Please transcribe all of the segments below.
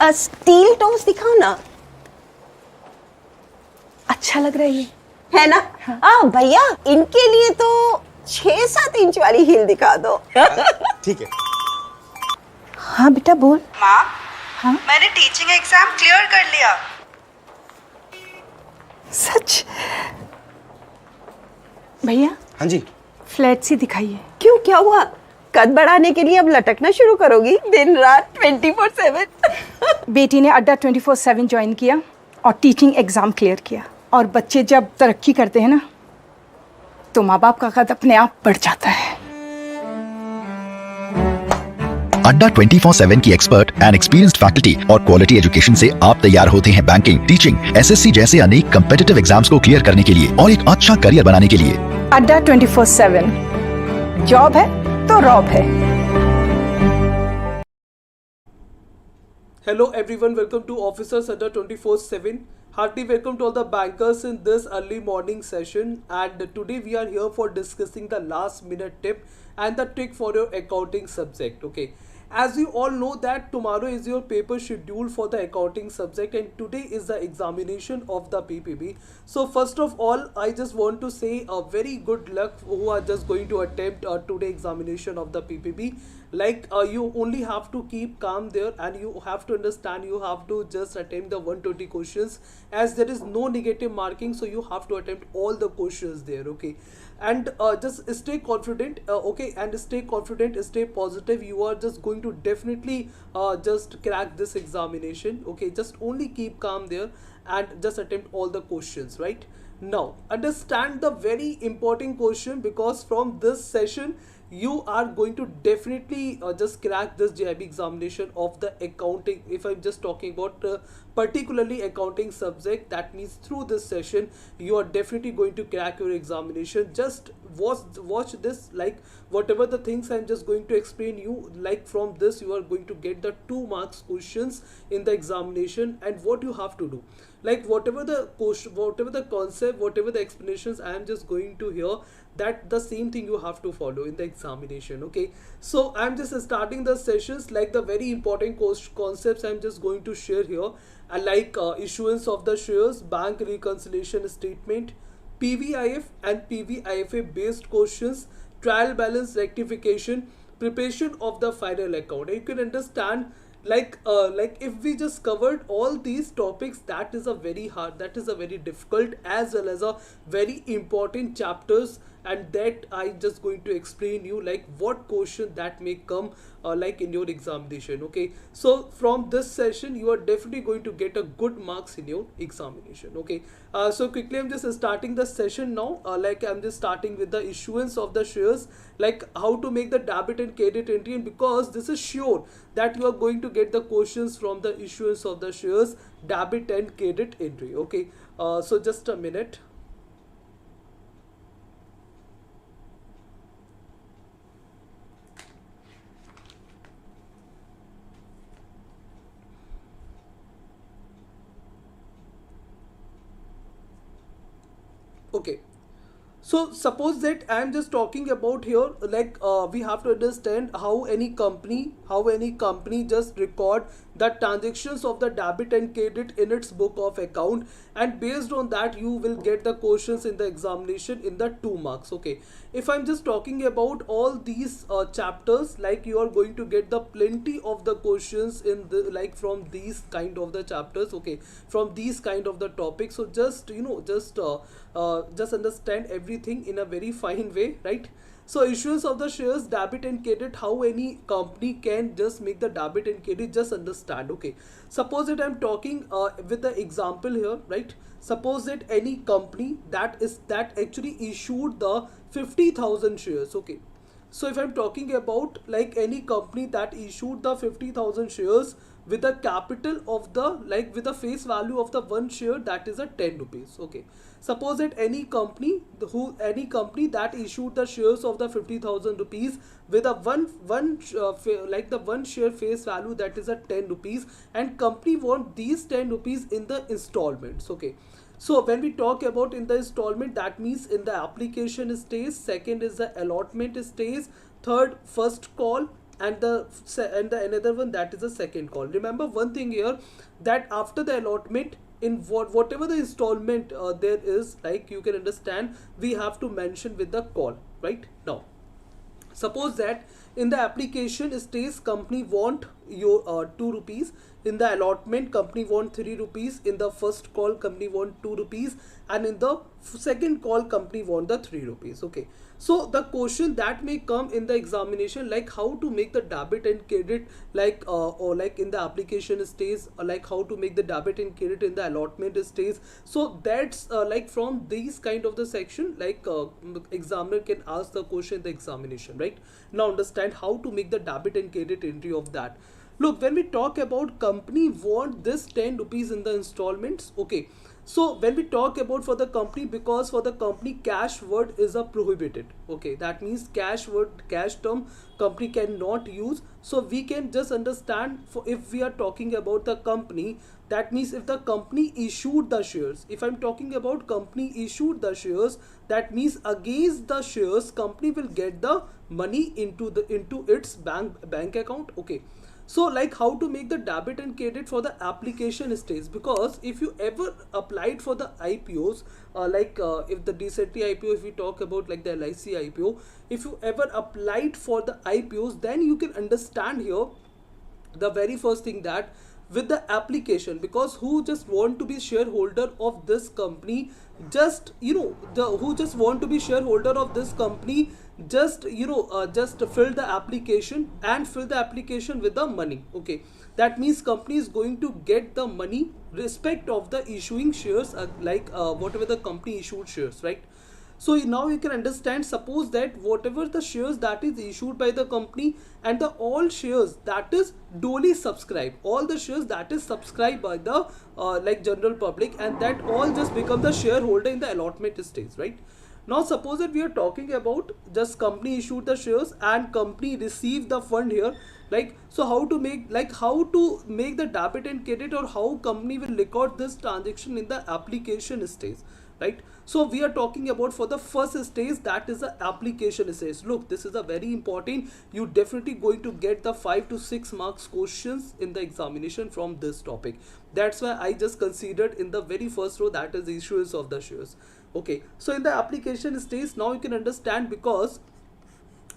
Steel toast दिखाओ ना, अच्छा लग रहा है ये, है ना? भैया इनके लिए तो 6-7 इंच वाली हील दिखा दो। ठीक है। हाँ बेटा बोल। माँ, हाँ मैंने टीचिंग एग्जाम क्लियर कर लिया। सच? भैया हाँ जी। फ्लैट सी दिखाइए। क्यों, क्या हुआ? कद बढ़ाने के लिए अब लटकना शुरू करोगी दिन रात 24/7? बेटी ने अड्डा 24/7 ज्वाइन किया और टीचिंग एग्जाम क्लियर किया। और बच्चे जब तरक्की करते हैं ना, तो माँ बाप का कद अपने आप बढ़ जाता है। अड्डा 24/7 की एक्सपर्ट एंड एक्सपीरियंस्ड फैकल्टी और क्वालिटी एजुकेशन से आप तैयार होते हैं बैंकिंग, टीचिंग, एसएससी जैसे अनेक कम्पिटिटिव एग्जाम्स को क्लियर करने के लिए और एक अच्छा करियर बनाने के लिए। अड्डा 24/7 जॉब है तो रॉब है। Hello everyone, welcome to Officers Adda247. Hearty welcome to all the bankers in this early morning session, and today we are here for discussing the last minute tip and the trick for your accounting subject. Okay, as you all know that tomorrow is your paper schedule for the accounting subject and today is the examination of the PPB. So first of all, I just want to say a very good luck who are just going to attempt today examination of the PPB. Like you only have to keep calm there, and you have to understand you have to just attempt the 120 questions, as there is no negative marking, so you have to attempt all the questions there. Okay, and just stay confident, okay, and stay confident, stay positive. You are just going to definitely just crack this examination. Okay, just only keep calm there and just attempt all the questions. Right now, understand the very important question, because from this session you are going to definitely just crack this JAIIB examination of the accounting. If I'm just talking about particularly accounting subject, that means through this session you are definitely going to crack your examination. Just watch this, like whatever the things I'm just going to explain you, like from this you are going to get the 2 marks questions in the examination. And what you have to do, like whatever the question, whatever the concept, whatever the explanations I am just going to hear, that the same thing you have to follow in the examination. Okay, so I'm just starting the sessions, like the very important concepts I'm just going to share here, like issuance of the shares, bank reconciliation statement, PVIF and PVIFA based questions, trial balance rectification, preparation of the final account. And you can understand, like if we just covered all these topics, that is a very hard, that is a very difficult as well as a very important chapters, and that I just going to explain you like what question that may come like in your examination. Okay, so from this session you are definitely going to get a good marks in your examination. Okay, so quickly I'm just starting the session now. Like I'm just starting with the issuance of the shares, like how to make the debit and credit entry, and because this is sure that you are going to get the questions from the issuance of the shares, debit and credit entry. Okay, so just a minute. Okay, so suppose that I am just talking about here, like we have to understand how any company just record the transactions of the debit and credit in its book of account, and based on that you will get the questions in the examination in the 2 marks. Okay, if I'm just talking about all these chapters, like you are going to get the plenty of the questions in the, like from these kind of the chapters. Okay, from these kind of the topics. So just just understand everything in a very fine way, right? So issuance of the shares, debit and credit, how any company can just make the debit and credit, just understand. Okay, suppose that I'm talking with the example here, right? Suppose that any company that actually issued the 50,000 shares. Okay, so if I'm talking about like any company that issued the 50,000 shares with a capital of the, like with a face value of the 1 share, that is a 10 rupees. Okay, suppose that any company that issued the shares of the 50,000 rupees with a like the 1 share face value, that is a 10 rupees, and company want these 10 rupees in the installments. Okay, so when we talk about in the installment, that means in the application stage, second is the allotment stage, third first call, and the another one, that is the second call. Remember one thing here, that after the allotment, in whatever the installment there is, like you can understand, we have to mention with the call. Right now, suppose that in the application states company want your 2 rupees, in the allotment company want 3 rupees, in the first call company want 2 rupees, and in the second call company want the 3 rupees. Okay, so the question that may come in the examination, like how to make the debit and credit, like or like in the application stage, or like how to make the debit and credit in the allotment stage. So that's like from these kind of the section, like examiner can ask the question in the examination. Right now, understand how to make the debit and credit entry of that. Look, when we talk about company want this 10 rupees in the installments. Okay, so when we talk about for the company, because for the company cash word is a prohibited. Okay, that means cash word, cash term company cannot use. So we can just understand, for if we are talking about the company, that means if the company issued the shares, if I'm talking about company issued the shares, that means against the shares company will get the money into its bank account. Okay, so like how to make the debit and credit for the application stage, because if you ever applied for the IPOs, if the recently IPO, if we talk about like the LIC IPO, if you ever applied for the IPOs, then you can understand here the very first thing, that with the application, because who just want to be shareholder of this company, just who just want to be shareholder of this company, just just fill the application and fill the application with the money. Okay, that means company is going to get the money respect of the issuing shares, whatever the company issued shares. Right, so now you can understand, suppose that whatever the shares that is issued by the company, and the all shares that is duly subscribed, all the shares that is subscribed by the general public, and that all just become the shareholder in the allotment stage. Right, now suppose that we are talking about just company issued the shares and company received the fund here. Like, so how to make the debit and credit, or how company will record this transaction in the application stage. Right, so we are talking about for the first stage, that is the application stage. Look, this is a very important, you definitely going to get the 5 to 6 marks questions in the examination from this topic. That's why I just considered in the very first row, that is the issuance of the shares. Okay, so in the application stage, now you can understand, because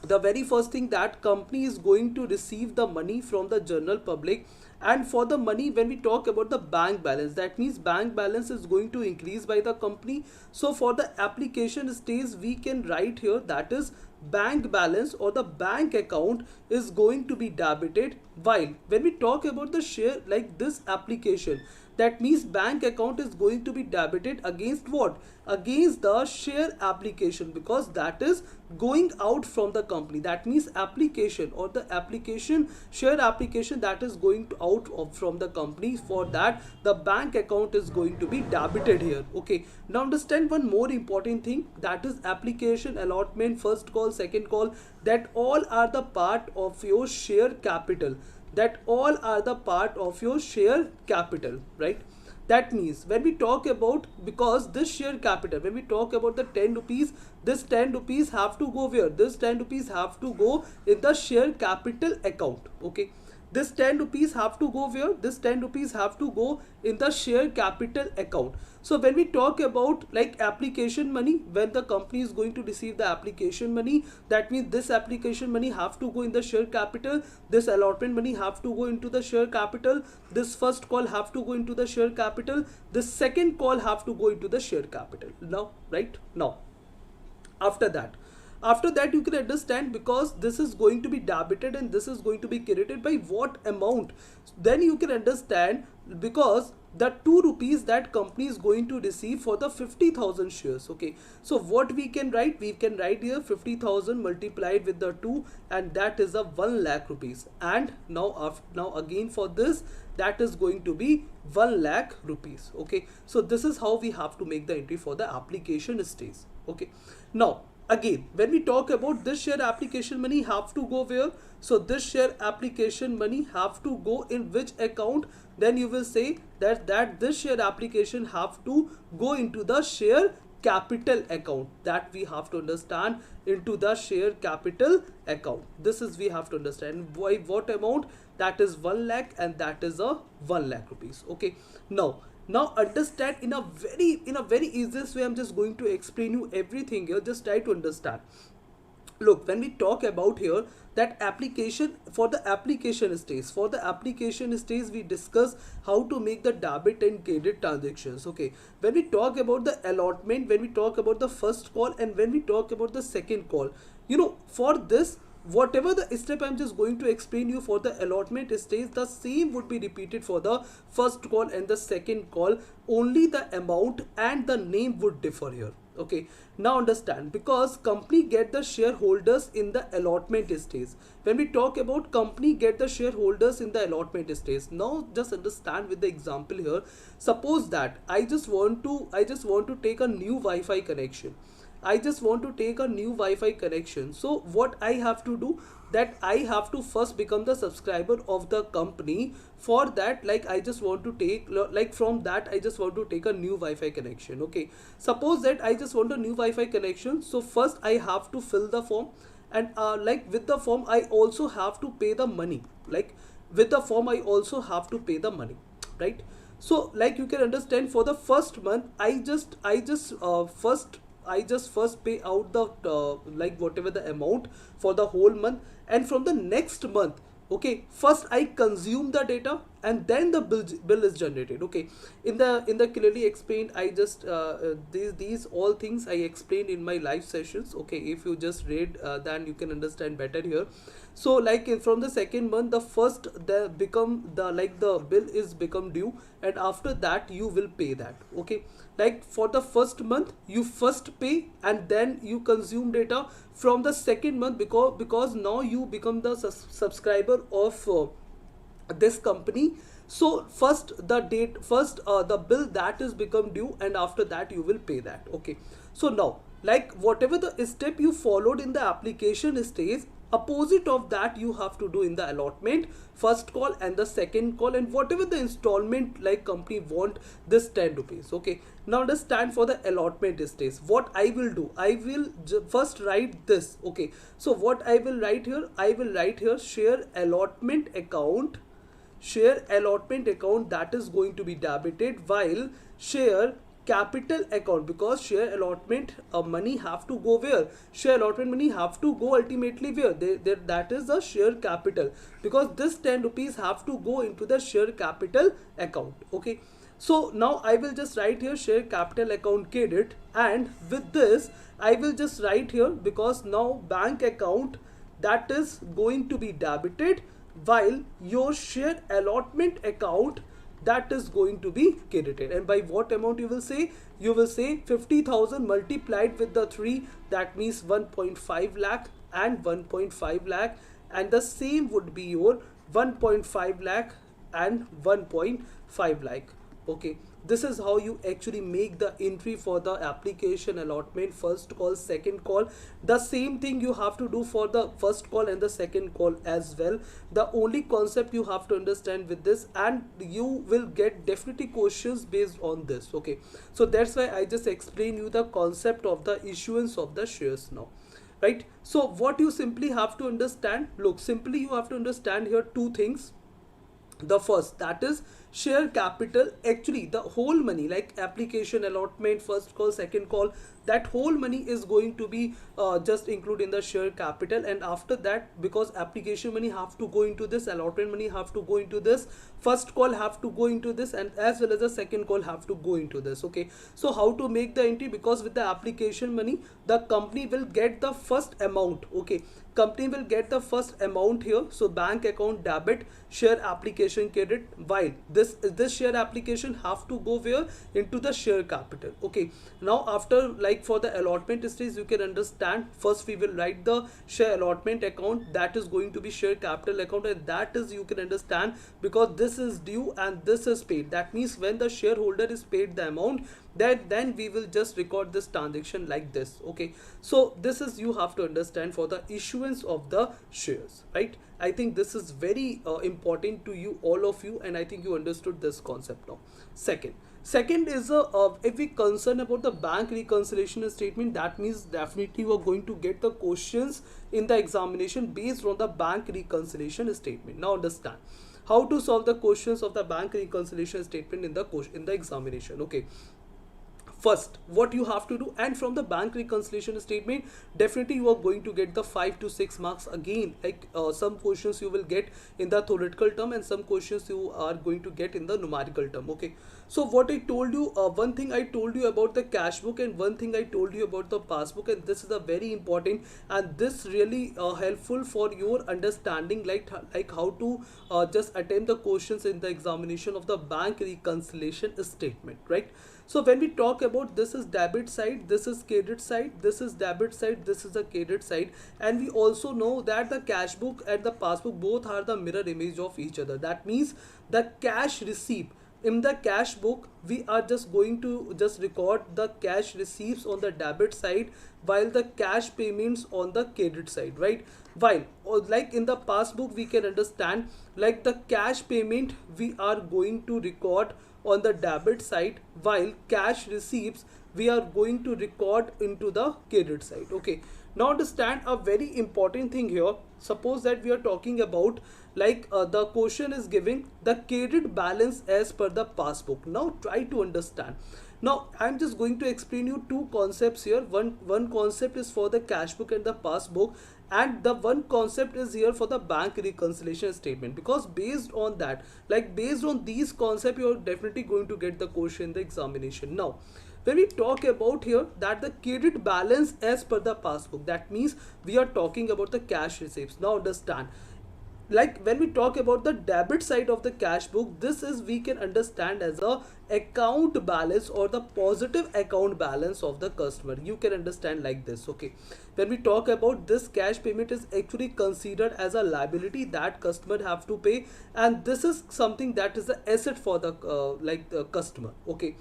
the very first thing, that company is going to receive the money from the general public, and for the money, when we talk about the bank balance, that means bank balance is going to increase by the company. So for the application stage, we can write here, that is bank balance or the bank account is going to be debited, while when we talk about the share, like this application, that means bank account is going to be debited against what? Against the share application, because that is going out from the company. That means application or the application, share application, that is going to out from the company. For that, the bank account is going to be debited here. Okay, now understand one more important thing, that is application, allotment, first call, second call, that all are the part of your share capital. That all are the part of your share capital. Right, that means when we talk about, because this share capital, when we talk about the 10 rupees, this 10 rupees have to go where? This 10 rupees have to go in the share capital account. Okay, this 10 rupees have to go where? This 10 rupees have to go in the share capital account. So when we talk about like application money, when the company is going to receive the application money, that means this application money have to go in the share capital, this allotment money have to go into the share capital, this first call have to go into the share capital, this second call have to go into the share capital. Now, right now, after that you can understand, because this is going to be debited and this is going to be credited by what amount, then you can understand, because the 2 rupees that company is going to receive for the 50,000 shares. Okay, so what we can write? We can write here 50,000 multiplied with the 2, and that is a 1 lakh rupees. And now again for this, that is going to be 1 lakh rupees. Okay, so this is how we have to make the entry for the application stage. Okay, now again, when we talk about this share application money have to go where? So this share application money have to go in which account? Then you will say that this share application have to go into the share capital account, that we have to understand into the share capital account. This is we have to understand by what amount, that is 1 lakh, and that is a 1 lakh rupees. Okay, now understand in a very easiest way. I'm just going to explain you everything here. Just try to understand. Look, when we talk about here that application, for the application stage we discuss how to make the debit and credit transactions. Okay, when we talk about the allotment, when we talk about the first call, and when we talk about the second call, for this, whatever the step I'm just going to explain you for the allotment stage, the same would be repeated for the first call and the second call. Only the amount and the name would differ here. Okay, now understand, because company get the shareholders in the allotment stage. When we talk about company get the shareholders in the allotment stage, now just understand with the example here. Suppose that I just want to take a new Wi-Fi connection. So what I have to do, that I have to first become the subscriber of the company. For that, like I just want to take, like from that I just want to take a new Wi-Fi connection. Okay, suppose that I just want a new Wi-Fi connection. So first I have to fill the form, and like with the form I also have to pay the money. Right? So like you can understand, for the first month I just first pay out the like whatever the amount for the whole month, and from the next month, okay, first I consume the data, and then the bill is generated. Okay, in the clearly explained, I just these all things I explained in my live sessions. Okay, if you just read, then you can understand better here. So like from the second month, the bill is become due, and after that you will pay that. Okay, like for the first month you first pay, and then you consume data. From the second month, because now you become the subscriber of this company, so the bill that is become due, and after that you will pay that. Okay, so now like whatever the step you followed in the application stage, opposite of that you have to do in the allotment, first call and the second call, and whatever the installment like company want, this 10 rupees. Okay, now understand, for the allotment stage what I will do, I will first write this. Okay, so what I will write here, share allotment account, that is going to be debited, while share capital account, because share allotment money have to go where, share allotment money have to go ultimately where, that is the share capital, because this 10 rupees have to go into the share capital account. Okay, so now I will just write here share capital account credit, and with this I will just write here, because now bank account that is going to be debited, while your share allotment account that is going to be credited. And by what amount you will say? You will say 50,000 multiplied with the 3, that means 1.5 lakh and 1.5 lakh, and the same would be your 1.5 lakh and 1.5 lakh. Okay, this is how you actually make the entry for the application allotment, first call, second call. The same thing you have to do for the first call and the second call as well. The only concept you have to understand with this, and you will get definitely questions based on this. Okay, so that's why I just explain you the concept of the issuance of the shares now. Right, so what you simply have to understand, look, simply you have to understand here two things. The first, that is share capital, actually the whole money, like application allotment, first call, second call, that whole money is going to be just include in the share capital. And after that, because application money have to go into this, allotment money have to go into this, first call have to go into this, and as well as the second call have to go into this. Okay, so how to make the entry? Because with the application money, the company will get the first amount. Okay, company will get the first amount here, so bank account debit, share application credit, while this share application have to go where? Into the share capital. Okay, now after, like for the allotment stage, you can understand, first we will write the share allotment account, that is going to be share capital account, and that is, you can understand, because this is due and this is paid, that means when the shareholder is paid the amount, then we will just record this transaction like this. Okay, so this is you have to understand for the issuance of the shares, right? I think this is very important to you, all of you, and I think you understood this concept now. Second is if we concern about the bank reconciliation statement, that means definitely you are going to get the questions in the examination based on the bank reconciliation statement. Now understand how to solve the questions of the bank reconciliation statement in the examination. Okay, first what you have to do, and from the bank reconciliation statement definitely you are going to get the 5 to 6 marks again, like some questions you will get in the theoretical term and some questions you are going to get in the numerical term. Okay, so what I told you, one thing I told you about the cash book and one thing I told you about the passbook, and this is a very important and this really helpful for your understanding, like how to just attempt the questions in the examination of the bank reconciliation statement, right? So when we talk about this is debit side, this is credit side, this is debit side, this is the credit side, and we also know that the cash book and the passbook both are the mirror image of each other. That means the cash receipt in the cash book, we are just going to just record the cash receipts on the debit side while the cash payments on the credit side, right? While like in the passbook we can understand like the cash payment we are going to record on the debit side while cash receipts we are going to record into the credit side. Okay, now understand a very important thing here. Suppose that we are talking about like the question is giving the credit balance as per the passbook. Now try to understand. Now I'm just going to explain you two concepts here. One concept is for the cash book and the passbook, and the one concept is here for the bank reconciliation statement, because based on that, like based on these concepts, you're definitely going to get the question in the examination. Now when we talk about here that the credit balance as per the passbook, that means we are talking about the cash receipts. Now understand, like when we talk about the debit side of the cash book, this is we can understand as a account balance or the positive account balance of the customer. You can understand like this. Okay, when we talk about this cash payment is actually considered as a liability that customer have to pay, and this is something that is the asset for the like the customer. Okay,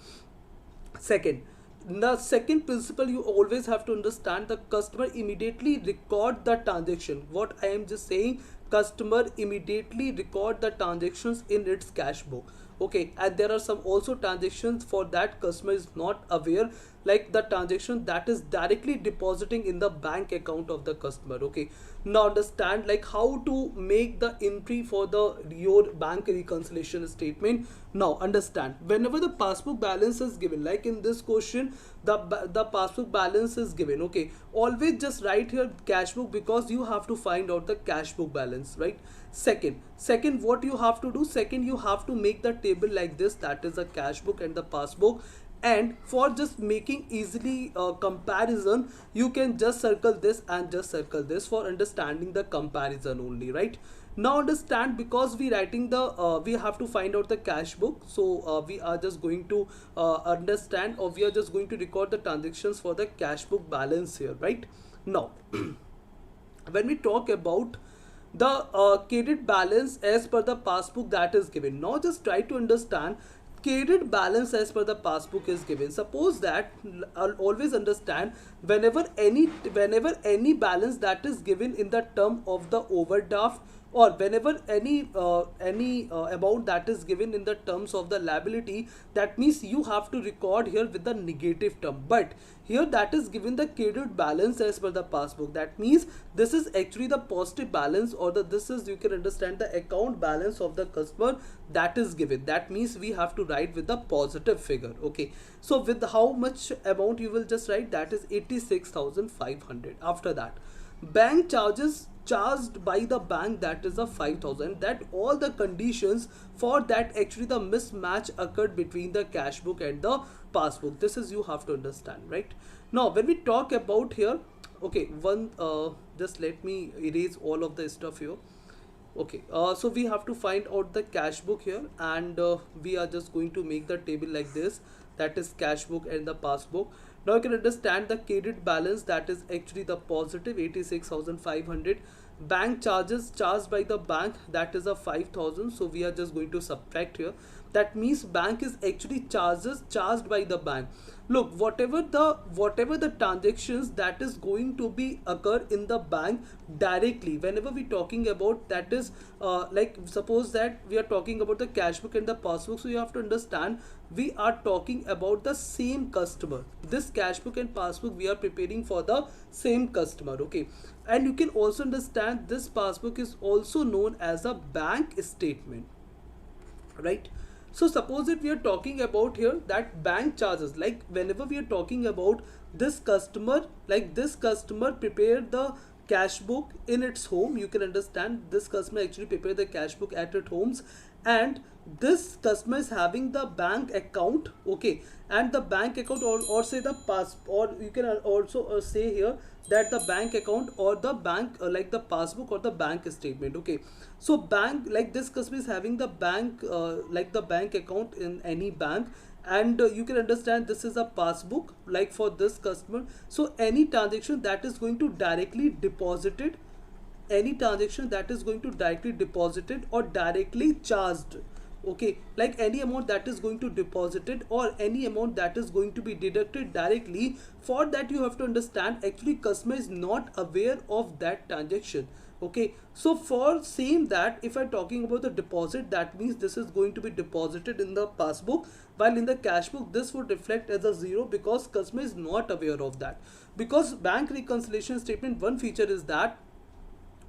the second principle you always have to understand, the customer immediately record the transaction. What I am just saying, customer immediately record the transactions in its cash book. Okay, and there are some also transactions for that customer is not aware, like the transaction that is directly depositing in the bank account of the customer. Okay, now understand like how to make the entry for the your bank reconciliation statement. Now understand, whenever the passbook balance is given, like in this question the passbook balance is given, okay, always just write here cash book because you have to find out the cash book balance, right? Second what you have to do, second you have to make the table like this, that is the cash book and the passbook. And for just making easily comparison, you can just circle this and just circle this for understanding the comparison only, right? Now understand, because we writing the we have to find out the cash book, so we are just going to understand, or we are just going to record the transactions for the cash book balance here, right? Now when we talk about the credit balance as per the passbook that is given, now just try to understand credit balance as per the passbook is given. Suppose that I'll always understand whenever any balance that is given in the term of the overdraft, or whenever any amount that is given in the terms of the liability, that means you have to record here with the negative term. But here that is given the credit balance as per the passbook, that means this is actually the positive balance, or this is, you can understand, the account balance of the customer that is given. That means we have to write with the positive figure. Okay, so with how much amount you will just write, that is 86,500. After that, bank charges charged by the bank, that is a 5,000. That all the conditions for that actually the mismatch occurred between the cash book and the passbook. This is you have to understand, right? Now when we talk about here, okay, just let me erase all of the stuff here. Okay, so we have to find out the cash book here, and we are just going to make the table like this, that is cash book and the passbook. Now you can understand the credit balance, that is actually the positive 86,500. Bank charges charged by the bank, that is a 5,000, so we are just going to subtract here. that means bank is actually charged by the bank. Look, whatever the transactions that is going to be occur in the bank directly, whenever we talking about, that is like suppose that we are talking about the cash book and the passbook, so you have to understand we are talking about the same customer. This cash book and passbook we are preparing for the same customer, okay. And you can also understand this passbook is also known as a bank statement, right? So suppose if we are talking about here that bank charges, like whenever we are talking about this customer, like this customer prepared the cash book in its home, you can understand this customer actually prepared the cash book at its homes, and this customer is having the bank account, okay, and the bank account, or say the pass, or you can also say here that the bank account or the bank like the passbook or the bank statement, okay. So bank, like this customer is having the bank like the bank account in any bank, and you can understand this is a passbook like for this customer. So any transaction that is going to directly deposited, any transaction that is going to directly deposited or directly charged, okay, like any amount that is going to deposited or any amount that is going to be deducted directly, for that you have to understand actually customer is not aware of that transaction, okay. So for same that if I'm talking about the deposit, that means this is going to be deposited in the passbook, while in the cash book this would reflect as a zero because customer is not aware of that. Because bank reconciliation statement, one feature is that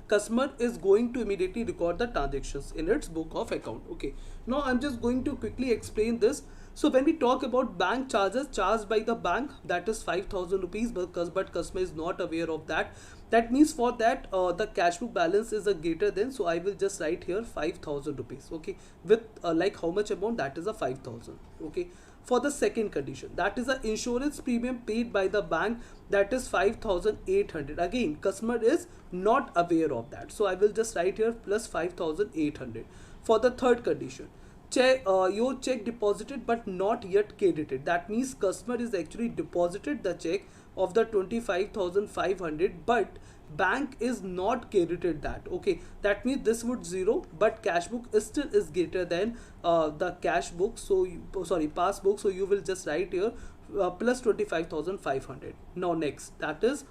customer is going to immediately record the transactions in its book of account, okay. Now I'm just going to quickly explain this. So when we talk about bank charges charged by the bank, that is 5,000 rupees, but customer is not aware of that. That means for that the cash book balance is a greater than, so I will just write here 5,000 rupees, okay, with like how much amount, that is a 5,000, okay. For the second condition, that is the insurance premium paid by the bank, that is 5,800. Again customer is not aware of that, so I will just write here plus 5,800. For the third condition, your check deposited but not yet credited, that means customer is actually deposited the check of the 25,500, but bank is not credited that, okay. That means this would zero, but cash book is still is greater than the cash book, so passbook, so you will just write here plus 25,500. Now next, that is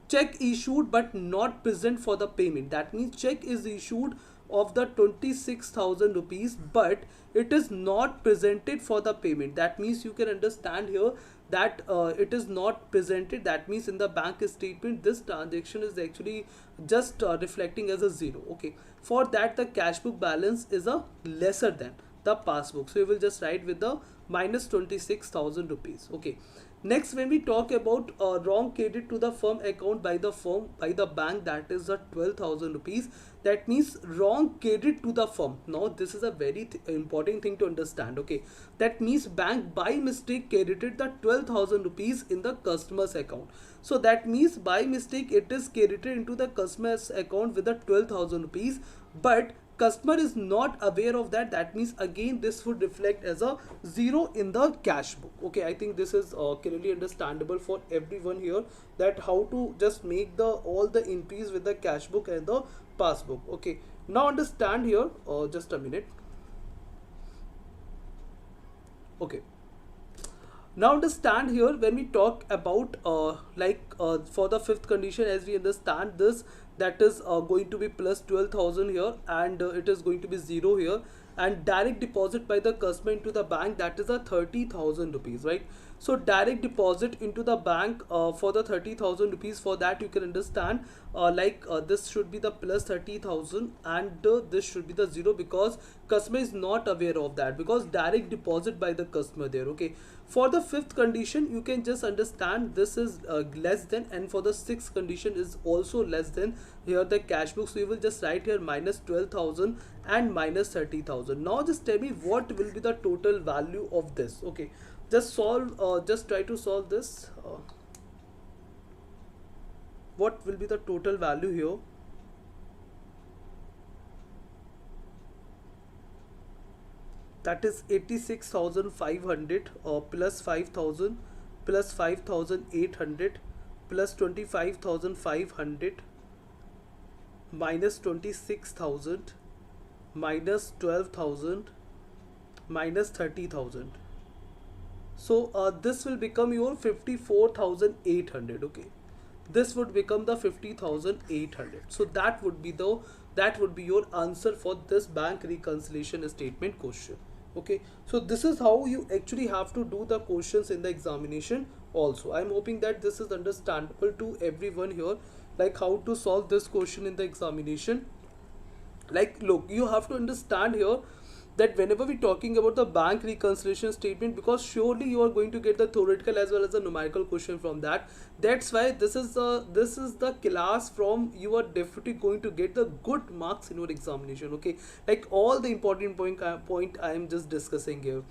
check issued but not present for the payment, that means check is issued of the 26,000 rupees, but it is not presented for the payment. That means you can understand here that it is not presented, that means in the bank statement this transaction is actually just reflecting as a zero, okay. For that the cash book balance is a lesser than the passbook, so you will just write with the minus 26,000 rupees, okay. Next, when we talk about wrong credit to the firm account by the bank, that is the 12,000 rupees. That means wrong credit to the firm. Now this is a very important thing to understand, okay. That means bank by mistake credited the 12,000 rupees in the customer's account. So that means by mistake it is credited into the customer's account with the 12,000 rupees, but customer is not aware of that. That means again this would reflect as a zero in the cash book, okay. I think this is clearly understandable for everyone here, that how to just make the all the entries with the cash book and the passbook, okay. Now understand here, just a minute, okay. Now understand here, when we talk about for the fifth condition, as we understand this, that is going to be plus 12,000 here, and it is going to be zero here, and direct deposit by the customer into the bank, that is a 30,000 rupees, right. So direct deposit into the bank for the 30,000 rupees, for that you can understand this should be the plus 30,000 and this should be the zero, because customer is not aware of that, because direct deposit by the customer there, okay. For the fifth condition you can just understand this is less than, and for the sixth condition is also less than here the cash book, so you will just write here minus 12,000 and minus 30,000. Now just tell me what will be the total value of this, okay. Just solve, just try to solve this. What will be the total value here? That is 86,500 plus 5,000 plus 5,800 plus 25,500 minus 26,000 minus 12,000 minus 30,000. So this will become your 54,800. Okay, this would become the 50,800. So that would be your answer for this bank reconciliation statement question. Okay, so this is how you actually have to do the questions in the examination also. I'm hoping that this is understandable to everyone here, like how to solve this question in the examination. Like, look, you have to understand here that whenever we're talking about the bank reconciliation statement, because surely you are going to get the theoretical as well as the numerical question from that. That's why this is the class from you are definitely going to get the good marks in your examination. Okay, like all the important point I am just discussing here,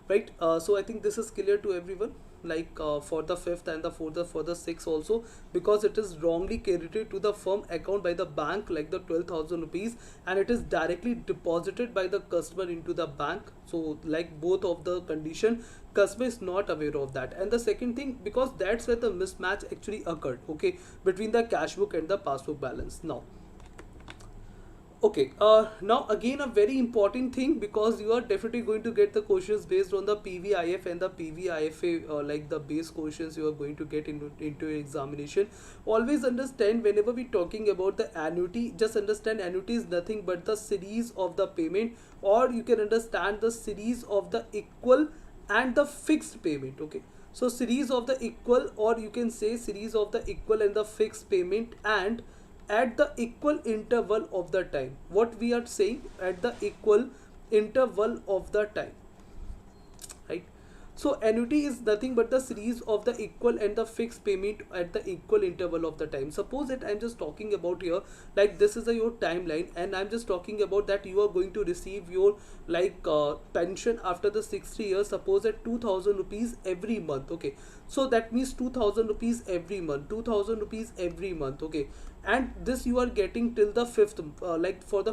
right? So I think this is clear to everyone, like for the fifth and the for the sixth also, because it is wrongly credited to the firm account by the bank, like the 12,000 rupees, and it is directly deposited by the customer into the bank. So like both of the condition, customer is not aware of that. And the second thing, because that's where the mismatch actually occurred, okay, between the cash book and the passbook balance. Now okay, now again a very important thing, because you are definitely going to get the questions based on the PVIF and the PVIFA, like the base questions you are going to get into your examination. Always understand, whenever we talking about the annuity, just understand annuity is nothing but the series of the payment, or you can understand the series of the equal and the fixed payment. Okay, so series of the equal, or you can say series of the equal and the fixed payment, and at the equal interval of the time. What we are saying, at the equal interval of the time, right? So annuity is nothing but the series of the equal and the fixed payment at the equal interval of the time. Suppose that I'm just talking about here, like this is your timeline, and I'm just talking about that you are going to receive your like pension after the 60 years, suppose at 2,000 rupees every month. Okay, so that means 2,000 rupees every month, 2,000 rupees every month. Okay, and this you are getting till the fifth, like for the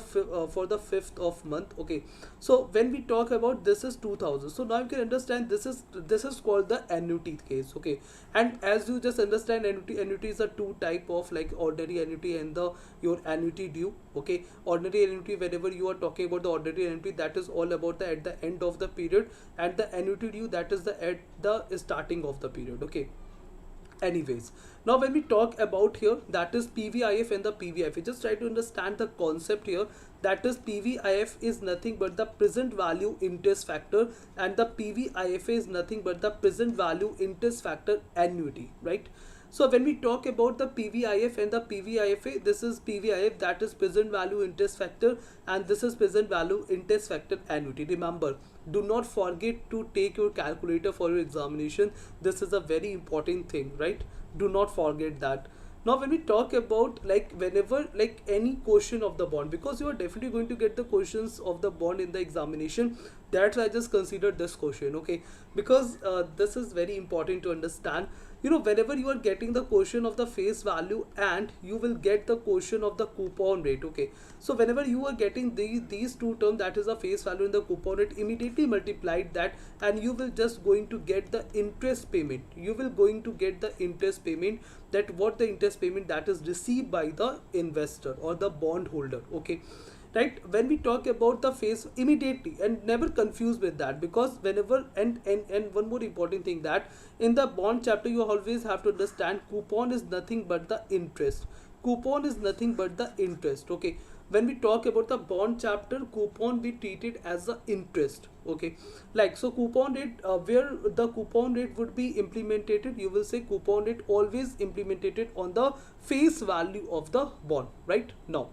fifth of month. Okay, so when we talk about this is 2,000, so now you can understand this is called the annuity case. Okay, and as you just understand, annuity is a two type of, like ordinary annuity and the your annuity due. Okay, ordinary annuity, whenever you are talking about the ordinary annuity, that is all about the at the end of the period, and the annuity due, that is the at the starting of the period. Okay, anyways, now when we talk about here, that is PVIF and the PVIF, just try to understand the concept here. That is PVIF is nothing but the present value interest factor, and the PVIF is nothing but the present value interest factor annuity, right? So when we talk about the PVIF and the PVIFA, this is PVIF, that is present value interest factor, and this is present value interest factor annuity. Remember, do not forget to take your calculator for your examination. This is a very important thing, right? Do not forget that. Now when we talk about, like whenever, like any question of the bond, because you are definitely going to get the questions of the bond in the examination, that's why I just considered this question. Okay, because this is very important to understand. You know, whenever you are getting the question of the face value, and you will get the question of the coupon rate. Okay, so whenever you are getting these two terms, that is the face value and the coupon rate, immediately multiplied that, and you will just going to get the interest payment. You will going to get the interest payment, that what the interest payment that is received by the investor or the bond holder. Okay, right? When we talk about the face, immediately, and never confuse with that, because whenever and one more important thing, that in the bond chapter you always have to understand, coupon is nothing but the interest. Coupon is nothing but the interest. Okay, when we talk about the bond chapter, coupon be treated as the interest. Okay, like so coupon rate, where the coupon rate would be implemented, you will say coupon rate always implemented on the face value of the bond, right? Now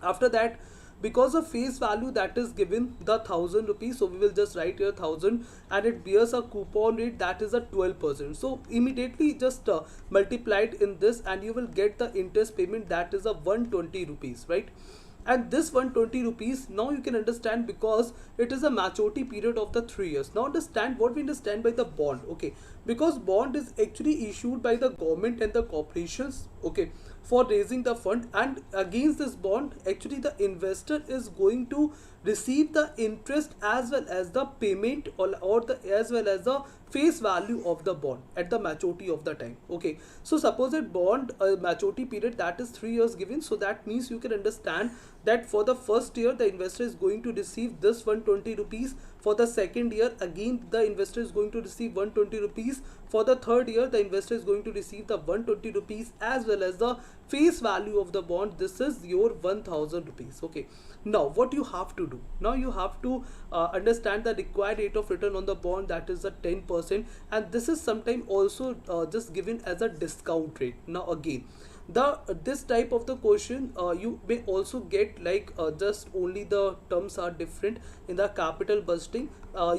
after that, because of face value that is given the 1,000 rupees, so we will just write here 1,000, and it bears a coupon rate that is a 12%. So immediately just multiplied in this, and you will get the interest payment that is a 120 rupees, right? And this 120 rupees, now you can understand, because it is a maturity period of the 3 years. Now understand what we understand by the bond. Okay, because bond is actually issued by the government and the corporations, okay, for raising the fund, and against this bond actually the investor is going to receive the interest as well as the payment, or the as well as the face value of the bond at the maturity of the time. Okay, so suppose that bond maturity period that is 3 years given, so that means you can understand that for the first year the investor is going to receive this 120 rupees, for the second year again the investor is going to receive 120 rupees, for the third year the investor is going to receive the 120 rupees as well as the face value of the bond. This is your 1000 rupees. Okay, now what you have to do, now you have to understand the required rate of return on the bond, that is the 10%, and this is sometimes also just given as a discount rate. Now again, this type of the question you may also get like just only the terms are different. In the capital budgeting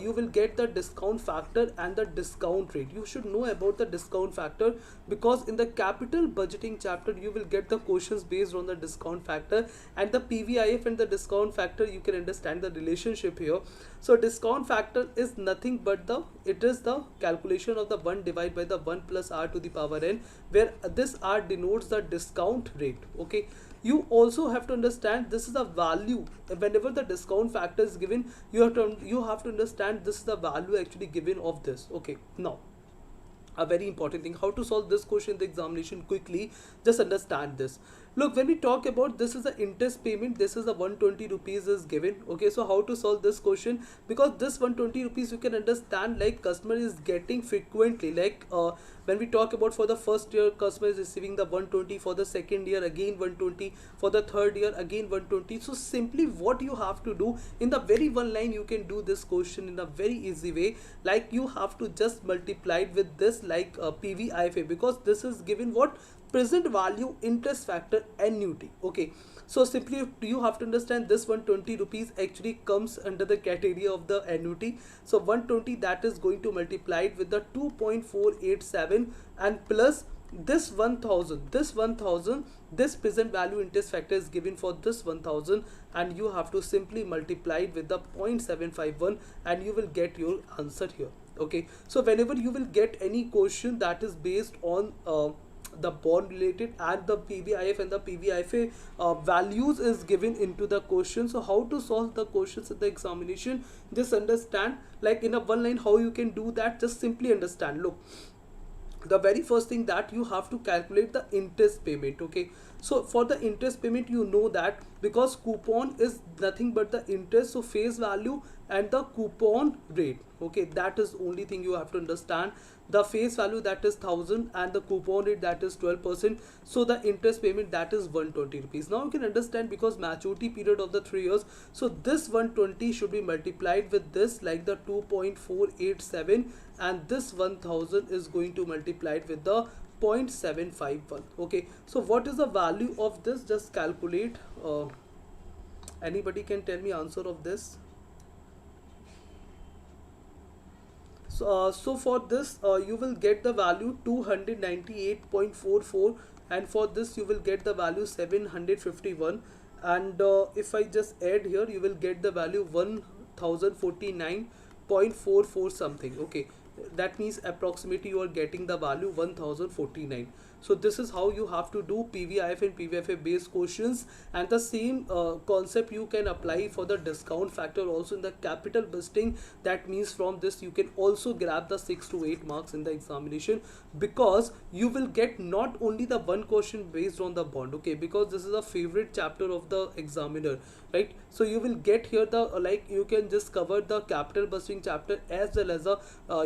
you will get the discount factor and the discount rate. You should know about the discount factor, because in the capital budgeting chapter you will get the questions based on the discount factor, and the PVIF and the discount factor you can understand the relationship here. So discount factor is nothing but it is the calculation of the 1 divided by the 1 plus r to the power n, where this r denotes the discount rate. Okay, you also have to understand this is a value. Whenever the discount factor is given, you have to understand this is the value actually given of this. Okay, now a very important thing, how to solve this question in the examination quickly. Just understand this. Look, when we talk about this is the interest payment, this is the 120 rupees is given. Okay, so how to solve this question? Because this 120 rupees you can understand like customer is getting frequently, like when we talk about for the first year customer is receiving the 120, for the second year again 120, for the third year again 120. So simply what you have to do, in the very one line you can do this question in a very easy way. Like you have to just multiply it with this like PVIFA, because this is given what present value interest factor annuity. Okay, so simply you have to understand this 120 rupees actually comes under the category of the annuity. So 120, that is going to multiply it with the 2.487 and plus this 1000, this present value interest factor is given for this 1000, and you have to simply multiply it with the 0.751 and you will get your answer here. Okay, so whenever you will get any question that is based on the bond related and the PVIF and the PVIFA values is given into the question. So how to solve the questions in the examination, just understand like in a one line how you can do that. Just simply understand. Look, the very first thing that you have to calculate the interest payment. Okay, so for the interest payment, you know that because coupon is nothing but the interest, so face value and the coupon rate. Okay, that is only thing you have to understand. The face value, that is 1000, and the coupon rate, that is 12%. So the interest payment, that is 120 rupees. Now you can understand, because maturity period of the 3 years, so this 120 should be multiplied with this like the 2.487, and this 1000 is going to multiply it with the 0.751. Okay, so what is the value of this? Just calculate. Anybody can tell me answer of this? So for this you will get the value 298.44, and for this you will get the value 751, and if I just add here, you will get the value 1049.44 something. Okay, that means approximately you are getting the value 1049. So this is how you have to do PVIF and PVFA based questions, and the same concept you can apply for the discount factor also in the capital budgeting. That means from this you can also grab the 6 to 8 marks in the examination, because you will get not only the one question based on the bond. Okay, because this is a favorite chapter of the examiner, right? So you will get here the like you can just cover the capital budgeting chapter as well as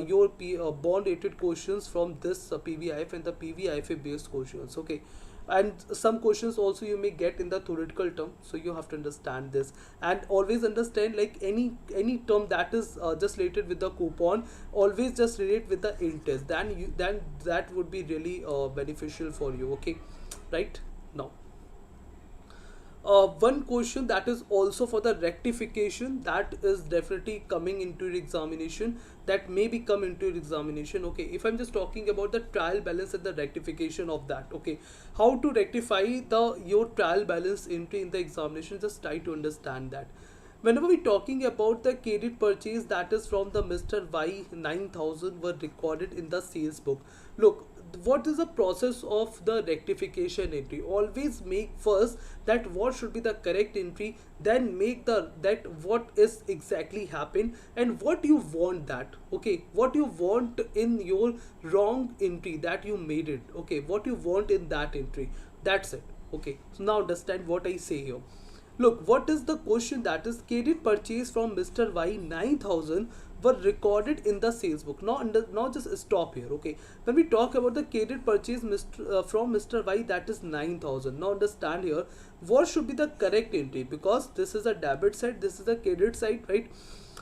your bond rated questions from this PVIF and the PVIFA based questions. Okay, and some questions also you may get in the theoretical term, so you have to understand this, and always understand like any term that is just related with the coupon, always just relate with the interest, then that would be really beneficial for you. Okay, right? Now one question that is also for the rectification, that is definitely coming into your examination, that may be come into your examination. Okay, if I'm just talking about the trial balance and the rectification of that. Okay, how to rectify your trial balance entry in the examination, just try to understand that. Whenever we're talking about the credit purchase, that is from the Mr. Y, 9000 were recorded in the sales book. Look, what is the process of the rectification entry? Always make first that what should be the correct entry, then make that what is exactly happened and what you want that. Okay, what you want in your wrong entry that you made it. Okay, what you want in that entry, that's it. Okay, so now understand what I say here. Look, what is the question? That is credit purchase from Mr. Y 9,000 were recorded in the sales book. Now just stop here. Okay, when we talk about the credit purchase from Mr. Y, that is 9,000. Now understand here what should be the correct entry, because this is a debit side, this is a credit side, right?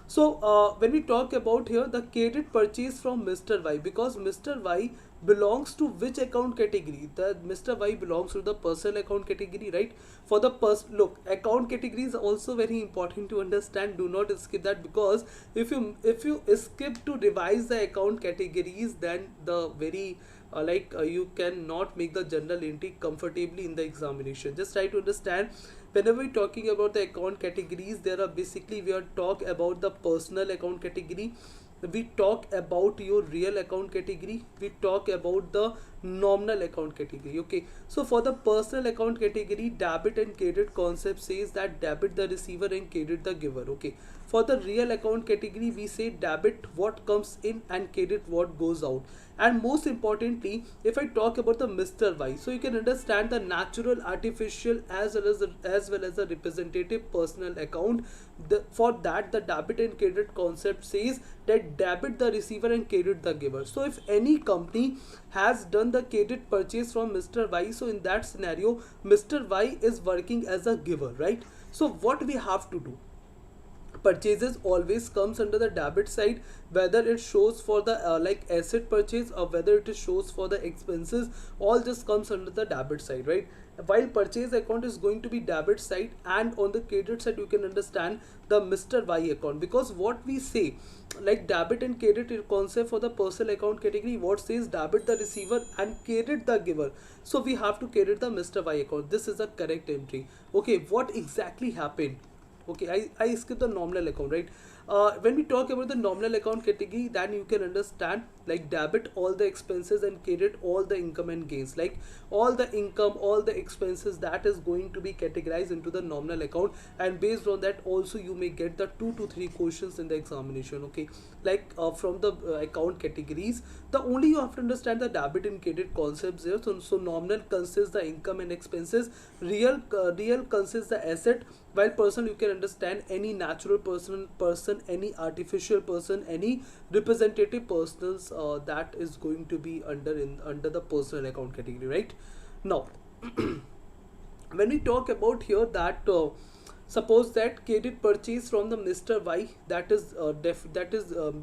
So when we talk about here the credit purchase from Mr. Y, because Mr. Y belongs to which account category? The Mr. Y belongs to the personal account category, right? For the look, account category is also very important to understand. Do not skip that, because if you skip to revise the account categories, then the very you cannot make the general entry comfortably in the examination. Just try to understand, whenever we're talking about the account categories, there are basically, we are talk about the personal account category, we talk about your real account category, we talk about the nominal account category. Okay, so for the personal account category, debit and credit concept says that debit the receiver and credit the giver. Okay, for the real account category, we say debit what comes in and credit what goes out. And most importantly, if I talk about the Mr. Y, so you can understand the natural, artificial, as well as the representative personal account. For that, the debit and credit concept says that debit the receiver and credit the giver. So if any company has done the credit purchase from Mr. Y, so in that scenario, Mr. Y is working as a giver, right? So what we have to do? Purchases always comes under the debit side, whether it shows for the asset purchase or whether it shows for the expenses, all just comes under the debit side, right? While purchase account is going to be debit side, and on the credit side you can understand the Mr. Y account, because what we say, like debit and credit concept for the personal account category, what says debit the receiver and credit the giver. So we have to credit the Mr. Y account. This is a correct entry. Okay, what exactly happened? Okay, I skip the nominal account, right? When we talk about the nominal account category, then you can understand like debit all the expenses and credit all the income and gains, like all the income, all the expenses, that is going to be categorized into the nominal account, and based on that also you may get the 2 to 3 questions in the examination. Okay, like from the account categories, the only you have to understand the debit and credit concepts here. So nominal consists the income and expenses, real consists the asset, while personal you can understand any natural person, any artificial person, any representative personals, that is going to be under the personal account category, right? Now when we talk about here that suppose that credit purchase from the Mr. Y, that is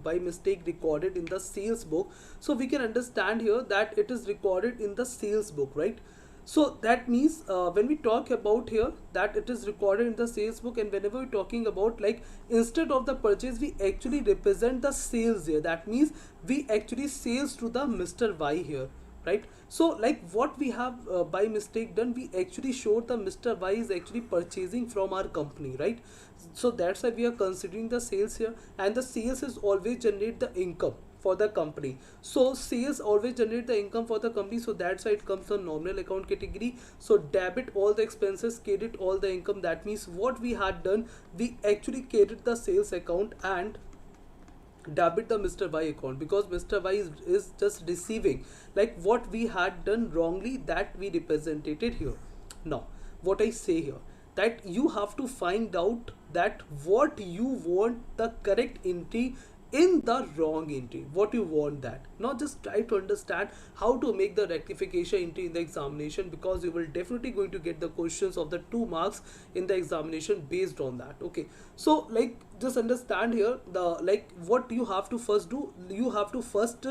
by mistake recorded in the sales book, so we can understand here that it is recorded in the sales book, right? So that means when we talk about here that it is recorded in the sales book, and whenever we're talking about like instead of the purchase, we actually represent the sales here. That means we actually sales to the Mr. Y here, right? So like what we have by mistake done, we actually showed the Mr. Y is actually purchasing from our company, right? So that's why we are considering the sales here, and the sales is always generate the income for the company. So sales always generate the income for the company, so that's why it comes on nominal account category. So debit all the expenses, credit all the income. That means what we had done, we actually credit the sales account and debit the Mr. Y account, because Mr. Y is just receiving, like what we had done wrongly, that we represented here. Now what I say here, that you have to find out that what you want the correct entry in the wrong entry, what you want that. Now just try to understand how to make the rectification entry in the examination, because you will definitely going to get the questions of the 2 marks in the examination based on that. Okay, so like just understand here the like what you have to first do, you have to first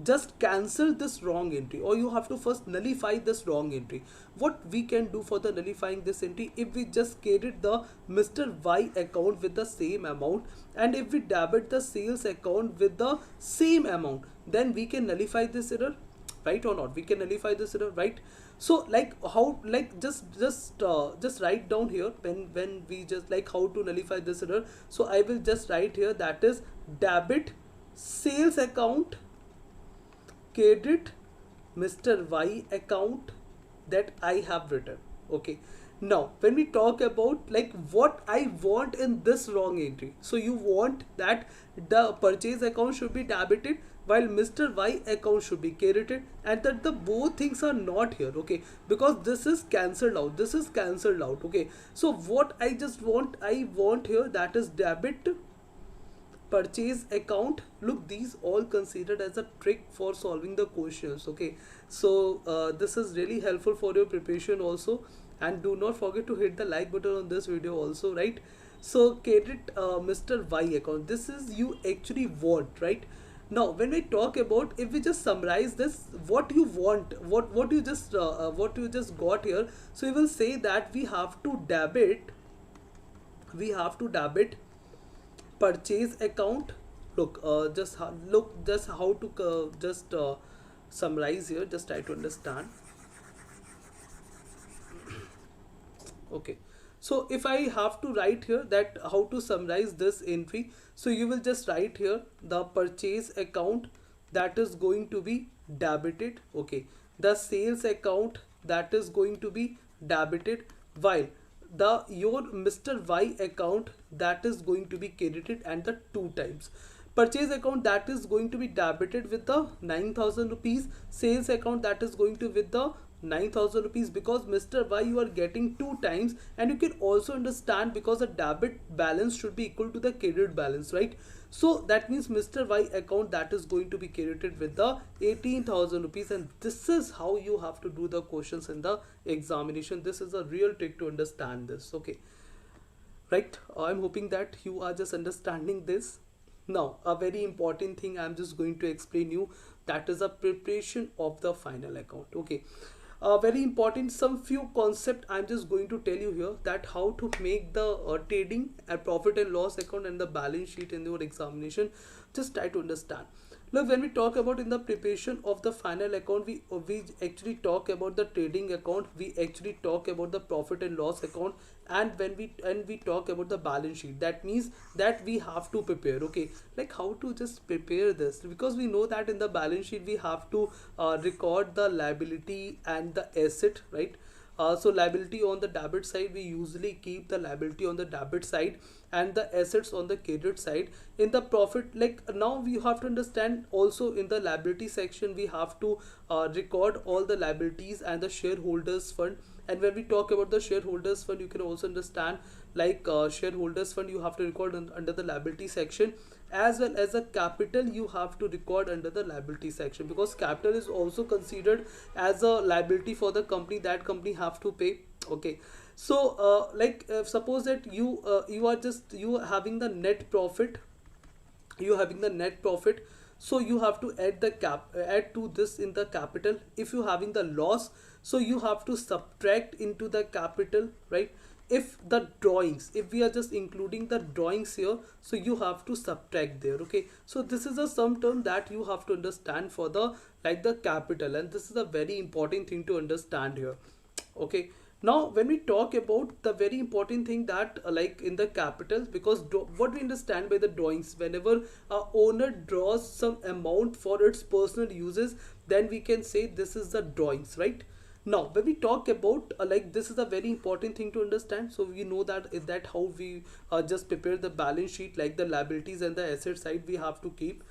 just cancel this wrong entry, or you have to first nullify this wrong entry. What we can do for the nullifying this entry, if we just credit the Mr. Y account with the same amount, and if we debit the sales account with the same amount, then we can nullify this error, right or not? We can nullify this error, right? So like how, like just write down here when we just like how to nullify this error. So I will just write here, that is debit sales account, credit Mr. Y account, that I have written. Okay, Now when we talk about like what I want in this wrong entry, so you want that the purchase account should be debited while Mr. Y account should be credited, and that the both things are not here, okay, because this is cancelled out, this is cancelled out, okay. So what I want here, that is debit purchase account. Look, these all considered as a trick for solving the questions, okay. So this is really helpful for your preparation also, and do not forget to hit the like button on this video also, right? So credit Mr. Y account, this is you actually want, right? Now when we talk about, if we just summarize this, what you want, what you just got here, so we will say that we have to debit purchase account. Look, just how to summarize here, just try to understand. Okay, so if I have to write here that how to summarize this entry, so you will just write here the purchase account that is going to be debited, okay, the sales account that is going to be debited, while your Mr. Y account that is going to be credited, and the two times purchase account that is going to be debited with the 9,000 rupees, sales account that is going to with the 9,000 rupees, because Mr. Y you are getting two times, and you can also understand because the debit balance should be equal to the credit balance, right? So that means Mr. Y account that is going to be credited with the 18,000 rupees, and this is how you have to do the questions in the examination. This is a real trick to understand this, okay, right? I'm hoping that you are just understanding this. Now a very important thing I'm just going to explain you, that is a preparation of the final account, okay. Very important, some few concept I'm just going to tell you here, that how to make the trading and profit and loss account and the balance sheet in your examination. Just try to understand. Look, when we talk about in the preparation of the final account, we actually talk about the trading account, we actually talk about the profit and loss account, and when we talk about the balance sheet, that means that we have to prepare, okay, like how to just prepare this, because we know that in the balance sheet we have to record the liability and the asset, right? So liability on the debit side, we usually keep the liability on the debit side and the assets on the credit side. In the profit, like now we have to understand also in the liability section we have to record all the liabilities and the shareholders fund. And when we talk about the shareholders fund, you can also understand like shareholders fund you have to record under the liability section, as well as a capital you have to record under the liability section, because capital is also considered as a liability for the company, that company have to pay, okay. So suppose that you are having the net profit, so you have to add to this in the capital. If you having the loss, so you have to subtract into the capital, right? If the drawings, if we are just including the drawings here, so you have to subtract there, okay. So this is a sum term that you have to understand for the the capital, and this is a very important thing to understand here, okay. Now when we talk about the very important thing that like in the capital, because what we understand by the drawings, whenever a owner draws some amount for its personal uses, then we can say this is the drawings, right? Now when we talk about this is a very important thing to understand, so we know that how we just prepare the balance sheet, like the liabilities and the asset side we have to keep,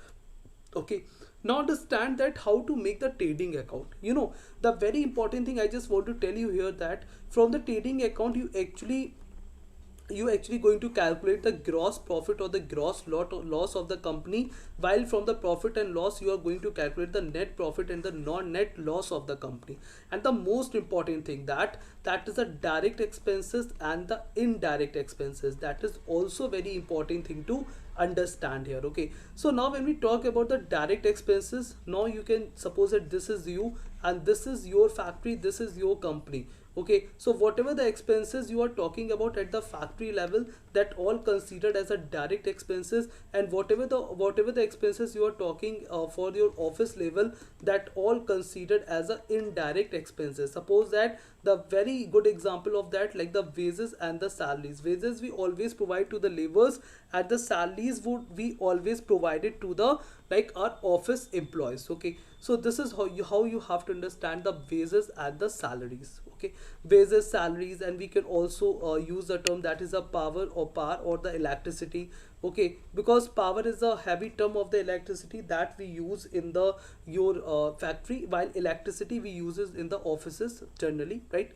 okay. Now understand that how to make the trading account. You know, the very important thing I just want to tell you here, that from the trading account you actually going to calculate the gross profit or the gross loss of the company, while from the profit and loss you are going to calculate the net profit and the non-net loss of the company. And the most important thing, that is the direct expenses and the indirect expenses, that is also very important thing to understand here, okay. So now when we talk about the direct expenses, now you can suppose that this is you and this is your factory, this is your company, okay. So whatever the expenses you are talking about at the factory level, that all considered as a direct expenses, and whatever the expenses you are talking for your office level, that all considered as a indirect expenses. Suppose that the very good example of that, like the wages and the salaries. Wages we always provide to the laborers, and the salaries would be always provided to the like our office employees. Okay, so this is how you have to understand the wages and the salaries. Okay, wages, salaries, and we can also use the term that is a power or the electricity. Okay, because power is a heavy term of the electricity that we use in the your factory, while electricity we uses in the offices generally, right?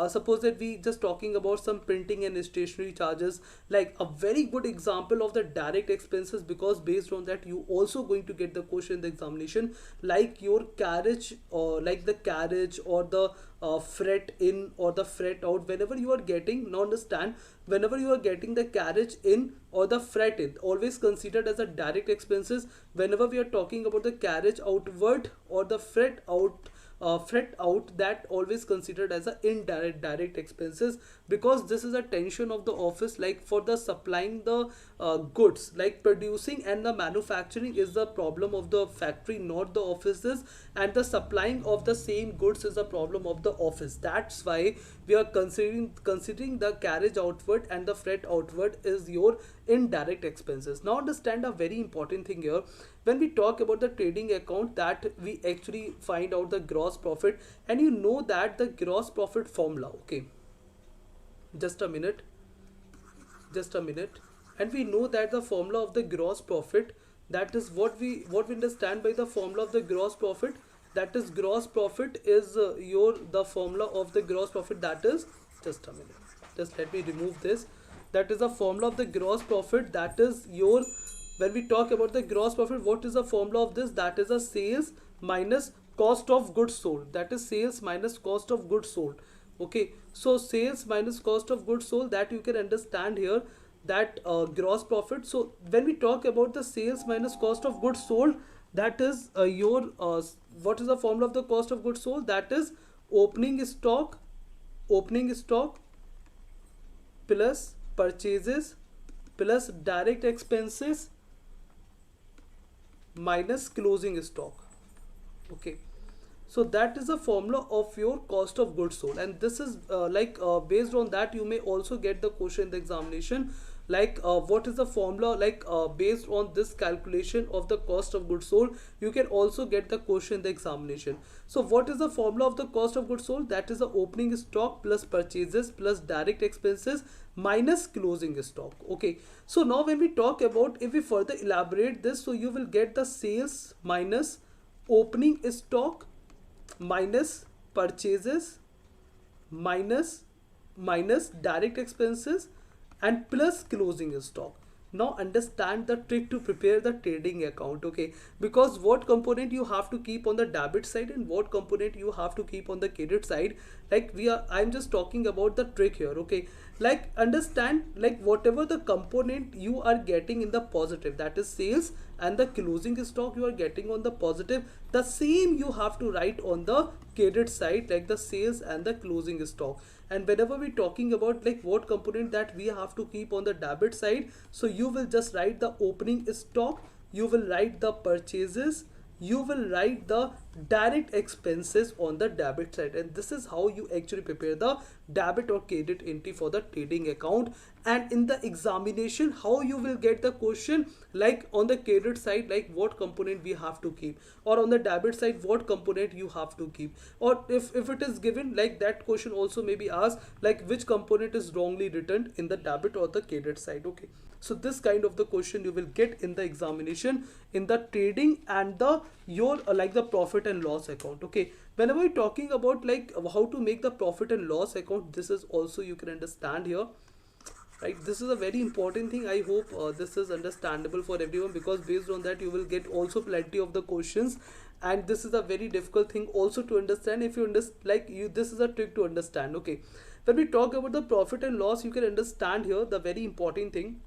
Suppose that we just talking about some printing and stationery charges, like a very good example of the direct expenses, because based on that you also going to get the question in the examination, like your carriage, or like the carriage or the freight in or the freight out. Whenever you are getting, now understand, whenever you are getting the carriage in or the freight in, always considered as a direct expenses. Whenever we are talking about the carriage outward or the freight out, that always considered as a indirect direct expenses, because this is a tension of the office, like for the supplying the goods, like producing and the manufacturing is the problem of the factory, not the offices, and the supplying of the same goods is the problem of the office. That's why we are considering the carriage outward and the freight outward is your indirect expenses. Now understand a very important thing here. When we talk about the trading account, that we actually find out the gross profit, and you know that the gross profit formula. Okay, just a minute, and we know that the formula of the gross profit, that is what we understand by the formula of the gross profit. That is, gross profit is the formula of the gross profit, that is, just a minute, just let me remove this. That is the formula of the gross profit, that is your, when we talk about the gross profit, what is the formula of this? That is a sales minus cost of goods sold. That is sales minus cost of goods sold. Okay, so sales minus cost of goods sold, that you can understand here, that gross profit. So when we talk about the sales minus cost of goods sold, that is your what is the formula of the cost of goods sold? That is opening stock plus purchases plus direct expenses minus closing stock. Okay, so that is the formula of your cost of goods sold, and this is based on that you may also get the question in the examination, like what is the formula, like based on this calculation of the cost of goods sold, you can also get the question in the examination. So what is the formula of the cost of goods sold? That is the opening stock plus purchases plus direct expenses minus closing stock. Okay, so now when we talk about, if we further elaborate this, so you will get the sales minus opening stock minus purchases minus direct expenses and plus closing stock. Now understand the trick to prepare the trading account. Okay, because what component you have to keep on the debit side and what component you have to keep on the credit side, like I'm just talking about the trick here. Okay, like understand, like whatever the component you are getting in the positive, that is sales, and the closing stock you are getting on the positive, the same you have to write on the credit side, like the sales and the closing stock. And whenever we're talking about like what component that we have to keep on the debit side, so you will just write the opening stock, you will write the purchases, you will write the direct expenses on the debit side, and this is how you actually prepare the debit or credit entry for the trading account. And in the examination, how you will get the question, like on the credit side, like what component we have to keep, or on the debit side what component you have to keep, or if it is given, like that question also may be asked, like which component is wrongly written in the debit or the credit side. Okay, so this kind of the question you will get in the examination in the trading and the your like the profit and loss account. Okay, whenever we're talking about like how to make the profit and loss account, this is also you can understand here, right? This is a very important thing. I hope this is understandable for everyone, because based on that you will get also plenty of the questions, and this is a very difficult thing also to understand. If you understand, this is a trick to understand. Okay, when we talk about the profit and loss, you can understand here the very important thing,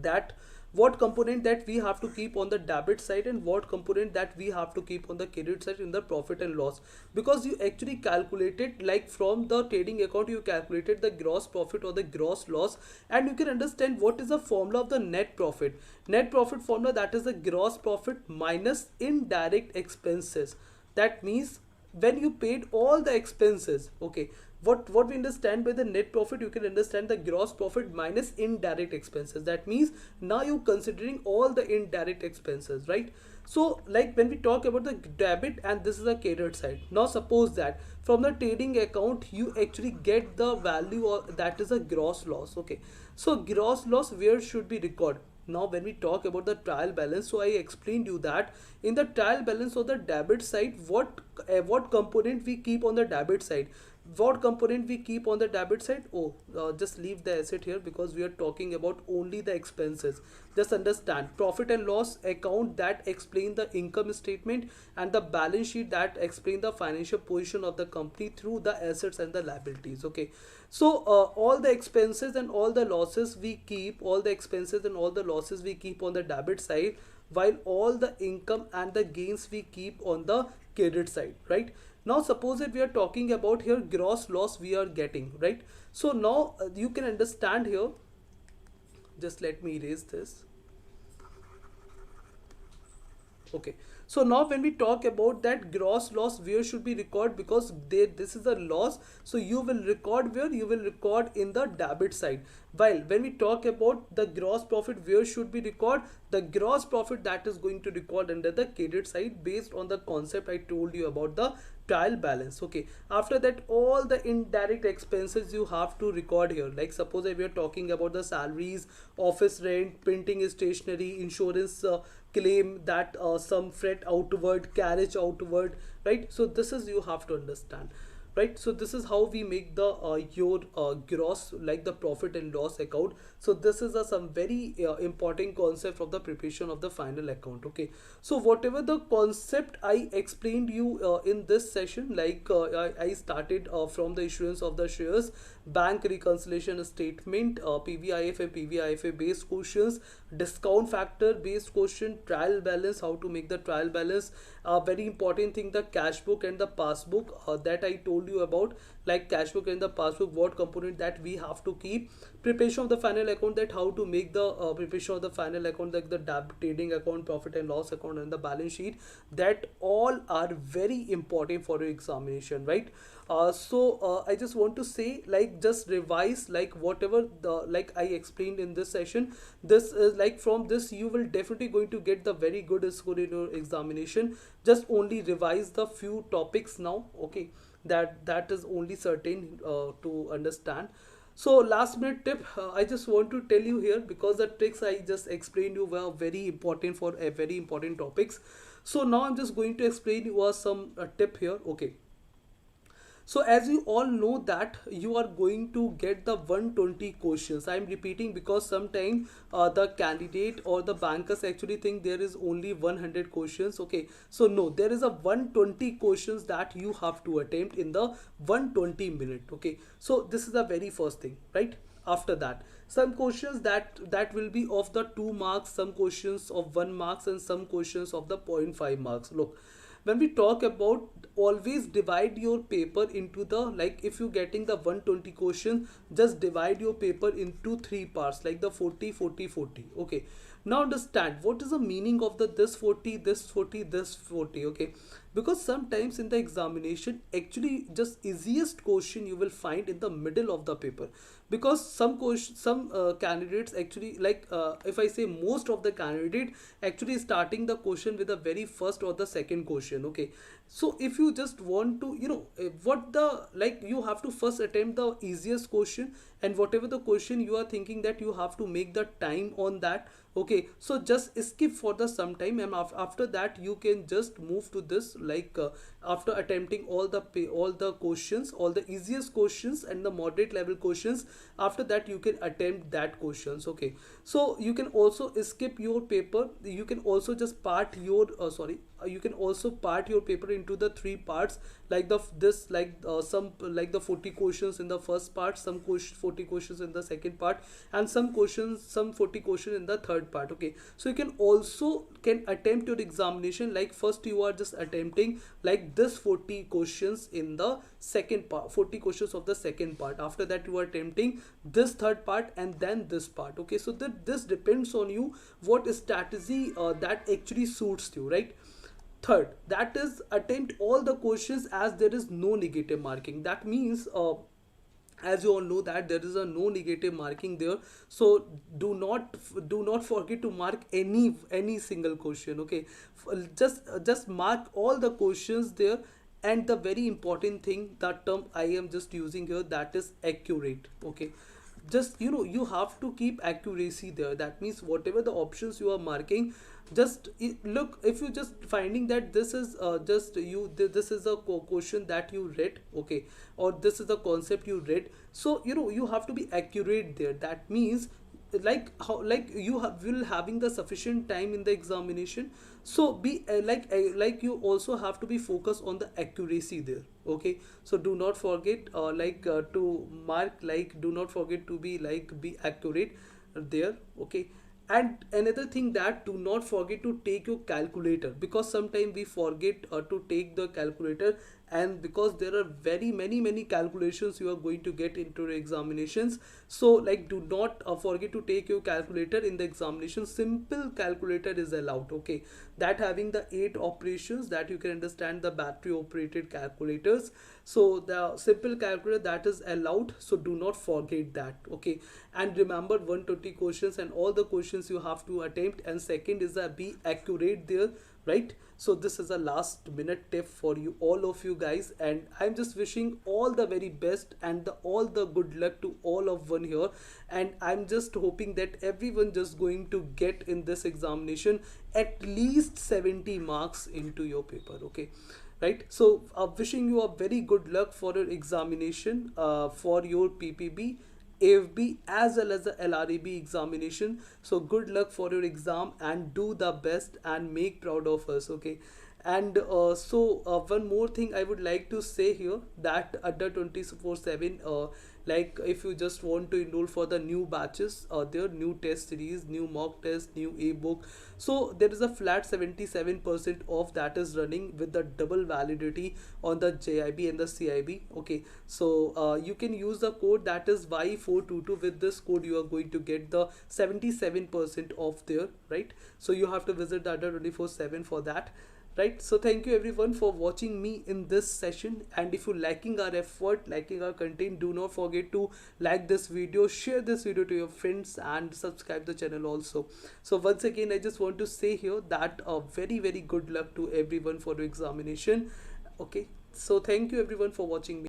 that what component that we have to keep on the debit side and what component that we have to keep on the credit side in the profit and loss, because you actually calculated, like from the trading account you calculated the gross profit or the gross loss, and you can understand what is the formula of the net profit formula, that is the gross profit minus indirect expenses. That means when you paid all the expenses. Okay, what we understand by the net profit, you can understand the gross profit minus indirect expenses. That means now you considering all the indirect expenses, right? So like when we talk about the debit and this is a credit side, now suppose that from the trading account you actually get the value, or that is a gross loss. Okay, so gross loss where should be recorded? Now when we talk about the trial balance, so I explained you that in the trial balance of the debit side, what component we keep on the debit side, what component we keep on the debit side. Just leave the asset here because we are talking about only the expenses. Just understand, profit and loss account that explain the income statement, and the balance sheet that explain the financial position of the company through the assets and the liabilities. Okay, so all the expenses and all the losses we keep, all the expenses and all the losses we keep on the debit side, while all the income and the gains we keep on the credit side, right? Now suppose that we are talking about here gross loss we are getting, right? So now you can understand here, just let me erase this. Okay, so now when we talk about that gross loss where should be record, because this is a loss, so you will record where? You will record in the debit side. While when we talk about the gross profit where should be record, the gross profit that is going to record under the credit side based on the concept I told you about the trial balance. Okay, after that all the indirect expenses you have to record here. Like suppose if we are talking about the salaries, office rent, printing stationery, insurance claim, that some freight outward, carriage outward, right? So this is you have to understand, right? So this is how we make the your gross, like the profit and loss account. So this is some very important concept of the preparation of the final account. Okay, so whatever the concept I explained you in this session, like I started from the issuance of the shares, bank reconciliation statement, PVIF and PVIFA based questions, discount factor based question, trial balance, how to make the trial balance, very important thing, the cash book and the passbook that I told you about, like cash book and the passbook, what component that we have to keep, preparation of the final account, that how to make the preparation of the final account, like the trading account, profit and loss account, and the balance sheet, that all are very important for your examination, right? So I just want to say, like, just revise like whatever the like I explained in this session. This is like, from this you will definitely going to get the very good score in your examination. Just only revise the few topics now. Okay, that is only certain to understand. So last minute tip, I just want to tell you here, because the tricks I just explained you were very important for a very important topics. So now I'm just going to explain you some tip here. Okay, so as you all know that you are going to get the 120 questions. I am repeating because sometimes the candidate or the bankers actually think there is only 100 questions. Okay, so no, there is a 120 questions that you have to attempt in the 120 minute. Okay, so this is the very first thing, right? After that, some questions that will be of the 2 marks, some questions of 1 marks, and some questions of the 0.5 marks. Look, when we talk about, always divide your paper into the, like if you getting the 120 questions, just divide your paper into 3 parts, like the 40 40 40. Okay, now understand what is the meaning of the this 40 this 40 this 40. Okay, because sometimes in the examination actually just easiest question you will find in the middle of the paper, because some candidates actually, like if I say most of the candidate actually starting the question with the very first or the second question. Okay, so if you just want to, you know, what the, like you have to first attempt the easiest question, and whatever the question you are thinking that you have to make the time on that. Okay, so just skip for the some time, and after that you can just move to this, like after attempting all the questions, all the easiest questions and the moderate level questions, after that you can attempt that questions. Okay, so you can also skip your paper, you can also just part your you can also part your paper into the 3 parts, like some like the 40 questions in the first part, some 40 questions in the second part, and some 40 questions in the third part. Okay, so you can also attempt your examination, like first you are just attempting like this 40 questions in the second part, 40 questions of the second part, after that you are attempting this third part, and then this part. Okay, so this depends on you what strategy that actually suits you, right? Third, that is attempt all the questions as there is no negative marking. That means as you all know that there is a no negative marking there, so do not forget to mark any single question. Okay, just mark all the questions there. And the very important thing, that term I am just using here, that is accurate. Okay, just you have to keep accuracy there. That means whatever the options you are marking, just look, if you just finding that this is just you this is a question that you read, okay, or this is the concept you read, so you have to be accurate there. That means like how, like you will having the sufficient time in the examination, so be like you also have to be focused on the accuracy there. Okay, so do not forget to mark, like do not forget to be accurate there. Okay, and another thing, that do not forget to take your calculator, because sometimes we forget to take the calculator, and because there are very many calculations you are going to get into your examinations, so like do not forget to take your calculator in the examination. Simple calculator is allowed. Okay, that having the 8 operations that you can understand, the battery operated calculators, so the simple calculator that is allowed, so do not forget that. Okay, and remember 120 questions and all the questions you have to attempt, and second is that be accurate there, right? So this is a last minute tip for you, all of you guys, and I'm just wishing all the very best and all the good luck to all of one here, and I'm just hoping that everyone just going to get in this examination at least 70 marks into your paper. Okay, right? So wishing you a very good luck for your examination for your PPB, AFB as well as the LRB examination. So good luck for your exam, and do the best and make proud of us. Okay, and one more thing I would like to say here, that Adda247 like if you just want to enroll for the new batches, their new test series, new mock test, new ebook, so there is a flat 77% off that is running with the double validity on the JAIIB and the CIB. Okay, so you can use the code that is Y422. With this code you are going to get the 77% off there, right? So you have to visit the Adda247 for that. Right, so thank you everyone for watching me in this session, and if you liking our effort, liking our content, do not forget to like this video, share this video to your friends, and subscribe the channel also. So once again I just want to say here that a very good luck to everyone for your examination. Okay, so thank you everyone for watching me.